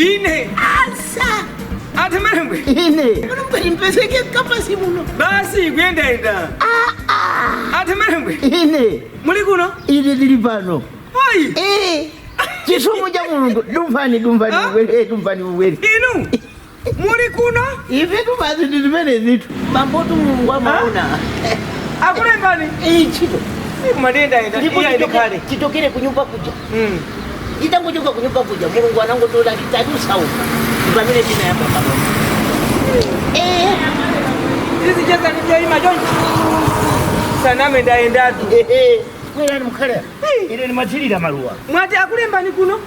Ine. Asa. Atemembe. Ine. Mwana mpeseke kapa simuno. Basi gwenda. Atemembe. Ine. Muli kuno? Ine dili pano. Oi. Chisomo cha Mulungu dumfani ubwere. Inu. Muli kuno? Ife tubazi ndimene zitu. Mambotu Mulungu amaona. Akulembani? Chito. Madenda ida kale. Chitokere kunyumba kuja. Itangojoka kunyumba kuja. Mulungu anangotola kitadusauka. Ibamile tina ya papa. Hizi jaza ni majonji. Sana menda tu. Mwela ni mkale. Ile ni matilira maruwa. Mwati akulembani kuno?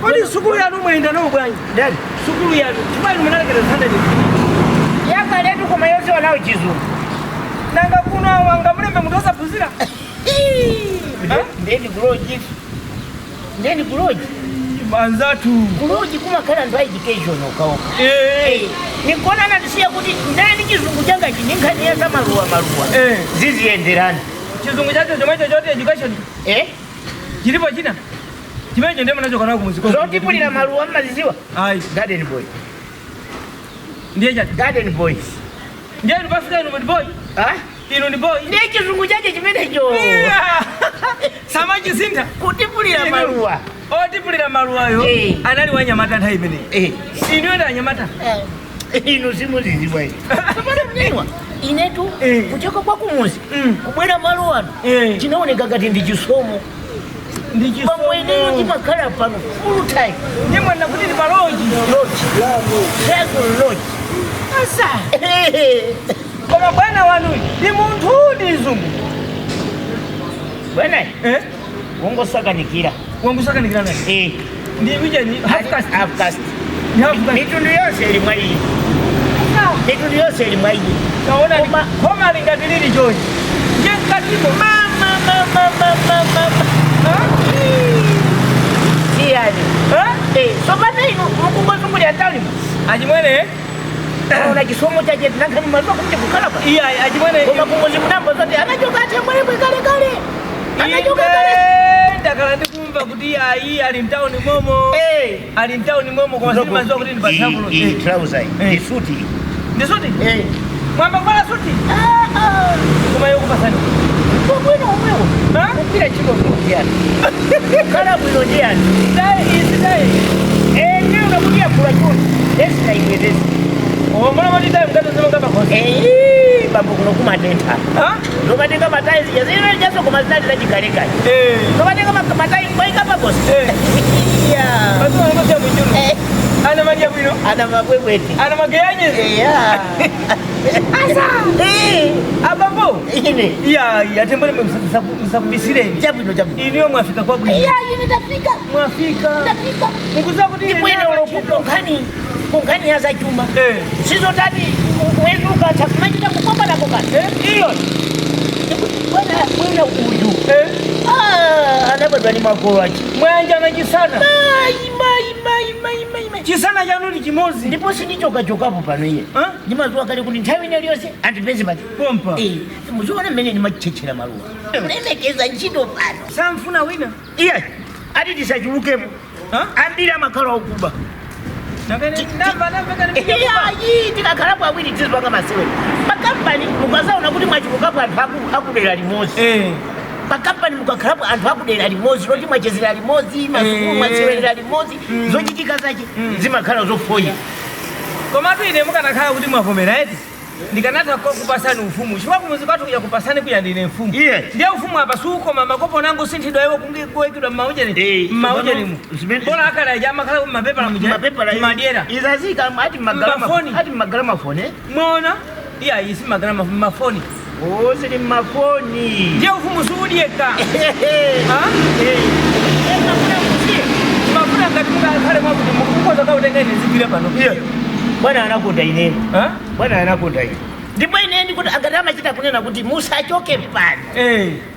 Kodi sukuru yanu mwenda no bwanyi. Dad, sukuru yanu. Chibali mnalekeza sanda ni. Yaka letu kwa mayose wanao chizu. Nanga kuno wanga mlembe mtosa puzira. Ndeni kuroji. Manzatu. Kuroji kuma kana ndo education okaoka. Nikona natisia kuti ndani chizungu changa chininkhani ya maruwa. Zizi enderana. Chizungu chacho chomacho chote education. Chilipo china. Chimeje ndemo nacho kana kumuziko. Zoti pulira maruwa maziziwa. Garden boy. Ndiye chati. Garden boy. Ndiye nipafika ino boy. Ino ni boy. Ndiye chizungu chache chimene jo. Samaji sinta. Kutipulira maruwa. Otipulira maruwa yo. Anali wanyamata nthawi imene. Ino ndo anyamata. Ino simuziziwa iyi. Samana mniwa. Inetu kuchoka kwa kumuzi. Kubwera maruwa. Chinaoneka ngati ndi chisomo. Pamwene yuti makhala pano full time. Nyemwe nakuti ndi maloji. Loji. Asa. Koma bwana wanu ndi munthu ndi zungu. Bwana wongosakanikira. Wongosakanikira nani? Ndi wije ni half caste. Mitundu yose ili mwa iyi. Mitundu yose ili mwa iyi. Kaona koma lingatilili George. Ngekatipo mama. Siyani. So bana ino mukungozungu lya talimu. Ajimwene. Una kisomo cha jet nankani mazwa kumje kukalapa. Iya ajimwene. Koma kungozi munamba zote anajoka atembwele kale. Anajoka kale. Ndakala ndikumva kuti ayi ali mtauni momo. Ali mtauni momo kwa sababu mazwa kuti ndibasabulo. Trouser. Ni suti. Ni suti? Mwamba kwa suti? Kuma yoko pasani. Bueno, mira chico mundial. Cara bueno día. Dai. Leo na kudia kula tu. Esa iweze. Mbona madita mkato sema kama kwa. Bambo kuno kuma denta. Ndo katenga matai zile jazo kwa mazali za jikaleka. Ndo katenga matai kwa kama boss. Yeah. Basi wanamtia mjuru. Ana magia bwino. Ana mabwebweti. Ana mageyanye. Asa. Ababo. Ine. Ya tembele msabisire. Jabu. Iniyo mwafika kwa bwino. Yini tafika. Mwafika. Nguza kuti ipwene kungani yaza chuma. Sizo tani wezu ukachakumajita kukomba. Iyo. Bwana uju. Anabadwa ni makowachi. Mwanja na jisana. Mai. Chisana januli chimozi. Ndipo sinichoka hapo pano iye. Ndimazuwa kale kuti nthawi ine liyonse andipeze bati. Pompa. Muziona mmene ndimachechera maluwa. Mlemekeza ntchito pano. Samfuna wina. Iye. Ati tisachulukemo. Andira makhala okuba. Tikakhalapo awiri tizipanga masewe. Pakampani mukazaona kuti mwachulukapo anthu akudera limodzi. Pakampani mukakhalapo anthu akudera limodzi loti mwachezera limodzi, masukulu mwasewerera limodzi, zochitika zache zimakhala zofoya. Komatu ine mukanakhala kuti mwavomera eti. Ndikanatha kupasani ufumu. Chifukwa muzikatu kuja kupasani kuya ndine mfumu. Ndiye ufumu apa suko makopo nangu sinthidwa iwo kungikuwekidwa m'maujeni. M'maujeni. Bola akala jama kala mapepa la mujeni. Madiera. Izazika ati magrama phone. Mwona? Iya isi magrama mafoni. Zili mafoni. Ndiye ufumu suudieka. Mafuna ngati mukakale mwakuti mukukoza kautengene zikile pano. Bwana anakonda ine. Bwana anakonda ine. Ndipo ine ndikuti agatama chita kunena kuti musachoke pano.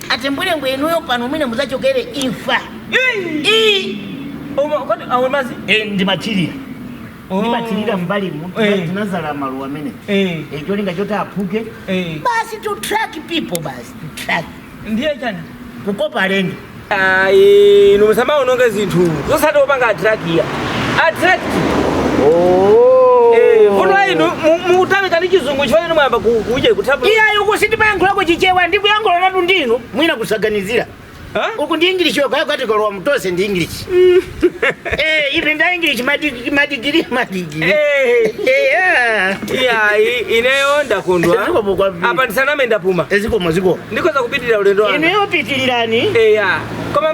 Atembwele ngwenuyo pano mwine muzachokere imfa. Kwani awemazi? Ndimatirira. Ndimatirira mbali mu. Tinazala maluwa mene. Cholinga chota aphuke. Basi to track people basi. To track. Ndiye chani? Kukopa alendo. Numusama unonge zinthu. Zosati opanga track ya. attract. Kuno ino mutame kali chizungu chifanye mwamba kuje kutabu. Iya yuko sitibangu lako chichewa ndipo yangu latu ndino mwina kusaganizira. Uku ndi English yoko yakati kwa mtose ndi English. Even the English madigiri. Ineonda kundwa. Apa ndisaname ndapuma. Ziko. Ndikoza kupitirira ulendo wangu. Ineyo pitirirani. Koma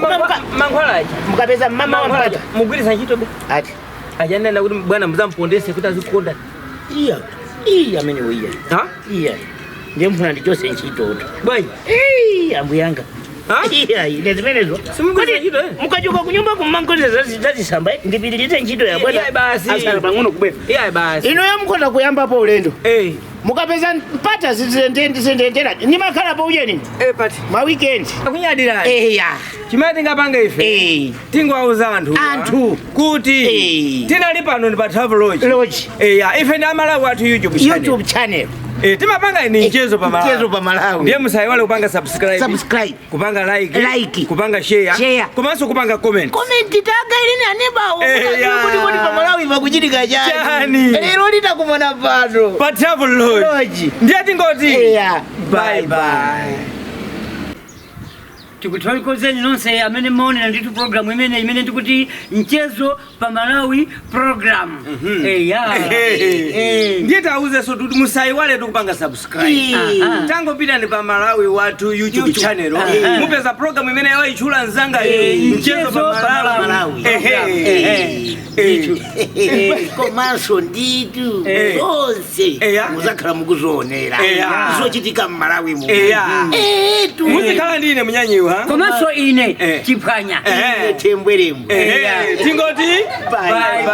mankhwala mukapeza mama wampata. Mugwirisa ntchito be. Ati. Ajanena kuti bwana muzampondese kuti azikonda. Iya amene uya. Iya. Ndiye mfuna ndichose ntchito. Bwana. Ambuyanga. Iya, zimenezo. Mukajuka kunyumba kumangoni zazisamba ndipitirize ntchito ya bwana. Asala pang'ono kubwera. Basi. Ino yamukhoza kuyamba po ulendo. Mukapeza mpata zizendera. Ni makhala po uje nini? Pati. Ma weekend. Akunyadira. Chimati ngapanga ife. Tingwauza anthu. Kuti. Tinali pano ndi pa Travel Lodge. Ife ndi amalawi athu YouTube channel. Timapanga ni mchezo pa Malawi. Ndiye musaiwale kupanga subscribe. Kupanga like. Kupanga share. Komanso kupanga comment. Comment taga ili aneba. Kuti pa Malawi makuchitika jani. Lero litakumona pano. Pa Travel Lodge. Ndiye tingoti. Bye. Tikuthokozeni nonse amene muone nditu program imene ndikuti mchezo pa Malawi program. Ndiye tauze so kuti musaiwale kupanga subscribe. Tango pita ndi pa Malawi watu YouTube channel. Mupeza program imene yawa ichula nzanga mchezo pa Malawi. Komanso nditu zonse muzakhala mukuzonera. Zochitika mu Malawi mu. Muzikhala ndine munyanyiwa. Komanso ine Chiphwanya. Tembweremu. Tingoti bye.